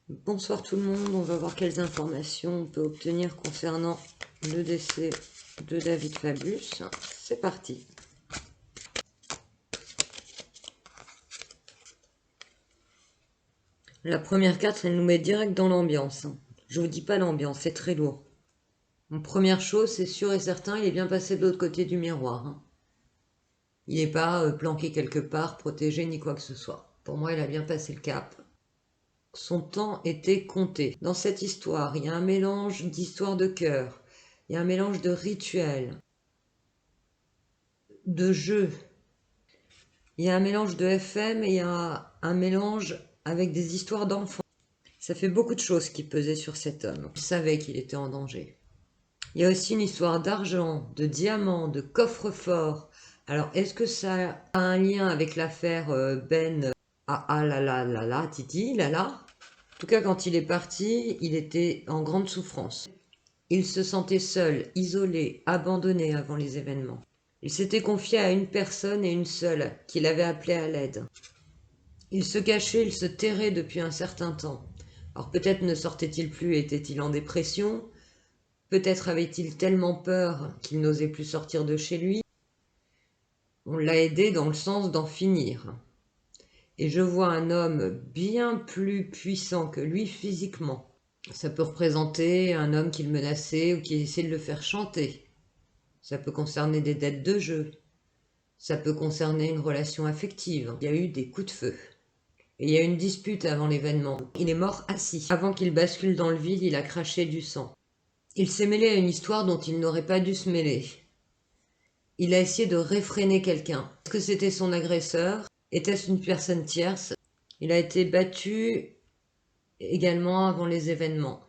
Bonsoir tout le monde, on va voir quelles informations on peut obtenir concernant le décès de David Fabius. C'est parti. La première carte, elle nous met direct dans l'ambiance. Je vous dis pas l'ambiance, c'est très lourd. Donc, première chose, c'est sûr et certain, il est bien passé de l'autre côté du miroir. Il n'est pas planqué quelque part, protégé, ni quoi que ce soit. Pour moi, il a bien passé le cap. Son temps était compté. Dans cette histoire, il y a un mélange d'histoire de cœur, il y a un mélange de rituels, de jeux, il y a un mélange de FM et il y a un mélange avec des histoires d'enfants. Ça fait beaucoup de choses qui pesaient sur cet homme. Il savait qu'il était en danger. Il y a aussi une histoire d'argent, de diamants, de coffre-fort. Alors, est-ce que ça a un lien avec l'affaire Ben Titi, Lala? En tout cas, quand il est parti, il était en grande souffrance. Il se sentait seul, isolé, abandonné avant les événements. Il s'était confié à une personne et une seule, qu'il avait appelée à l'aide. Il se cachait, il se terrait depuis un certain temps. Alors peut-être ne sortait-il plus, était-il en dépression, peut-être avait-il tellement peur qu'il n'osait plus sortir de chez lui. On l'a aidé dans le sens d'en finir. Et je vois un homme bien plus puissant que lui physiquement. Ça peut représenter un homme qui le menaçait ou qui essayait de le faire chanter. Ça peut concerner des dettes de jeu. Ça peut concerner une relation affective. Il y a eu des coups de feu. Et il y a eu une dispute avant l'événement. Il est mort assis. Avant qu'il bascule dans le vide, il a craché du sang. Il s'est mêlé à une histoire dont il n'aurait pas dû se mêler. Il a essayé de réfréner quelqu'un. Est-ce que c'était son agresseur? Était-ce une personne tierce? Il a été battu également avant les événements.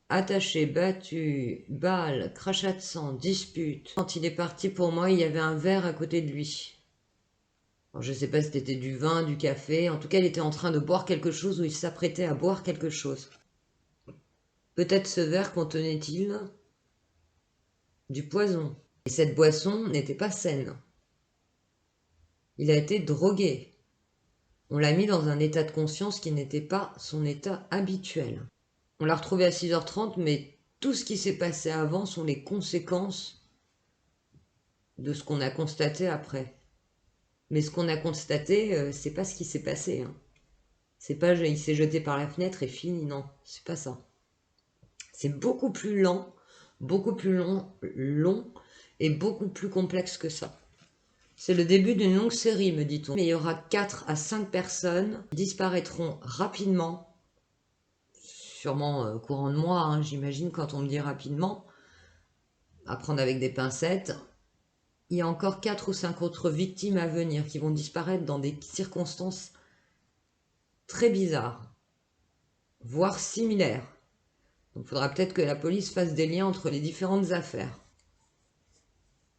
Attaché, battu, balle, crachat de sang, dispute. Quand il est parti, pour moi, il y avait un verre à côté de lui. Alors, je ne sais pas si c'était du vin, du café. En tout cas, il était en train de boire quelque chose ou il s'apprêtait à boire quelque chose. Peut-être ce verre contenait-il du poison. Et cette boisson n'était pas saine. Il a été drogué. On l'a mis dans un état de conscience qui n'était pas son état habituel. On l'a retrouvé à 6h30, mais tout ce qui s'est passé avant sont les conséquences de ce qu'on a constaté après. Mais ce qu'on a constaté, c'est pas ce qui s'est passé. C'est pas il s'est jeté par la fenêtre et fini, non, c'est pas ça. C'est beaucoup plus lent, beaucoup plus long et beaucoup plus complexe que ça. C'est le début d'une longue série, me dit-on. Mais il y aura 4 à 5 personnes qui disparaîtront rapidement, sûrement courant de mois, j'imagine, quand on me dit rapidement, à prendre avec des pincettes. Il y a encore 4 ou 5 autres victimes à venir qui vont disparaître dans des circonstances très bizarres, voire similaires. Donc il faudra peut-être que la police fasse des liens entre les différentes affaires.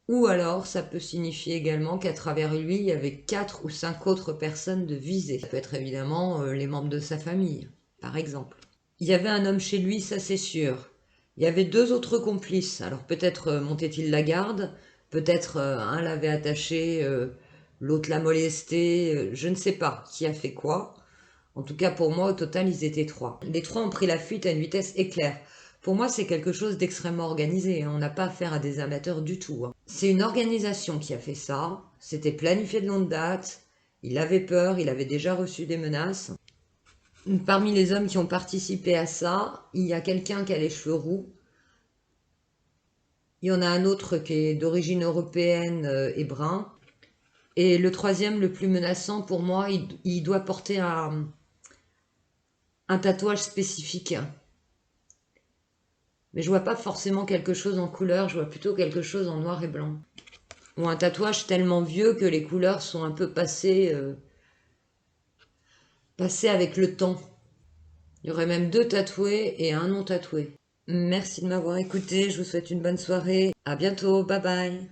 Ou alors, ça peut signifier également qu'à travers lui, il y avait 4 ou 5 autres personnes de visée. Ça peut être évidemment les membres de sa famille, par exemple. Il y avait un homme chez lui, ça c'est sûr. Il y avait 2 autres complices. Alors peut-être montait-il la garde, peut-être un l'avait attaché, l'autre l'a molesté, je ne sais pas qui a fait quoi. En tout cas, pour moi, au total, ils étaient 3. Les 3 ont pris la fuite à une vitesse éclair. Pour moi, c'est quelque chose d'extrêmement organisé. On n'a pas affaire à des amateurs du tout. C'est une organisation qui a fait ça. C'était planifié de longue date. Il avait peur, il avait déjà reçu des menaces. Parmi les hommes qui ont participé à ça, il y a quelqu'un qui a les cheveux roux. Il y en a un autre qui est d'origine européenne et brun. Et le troisième, le plus menaçant pour moi, il doit porter un tatouage spécifique. Mais je vois pas forcément quelque chose en couleur, je vois plutôt quelque chose en noir et blanc. Ou un tatouage tellement vieux que les couleurs sont un peu passées avec le temps. Il y aurait même 2 tatoués et un non tatoué. Merci de m'avoir écouté, je vous souhaite une bonne soirée. À bientôt, bye bye.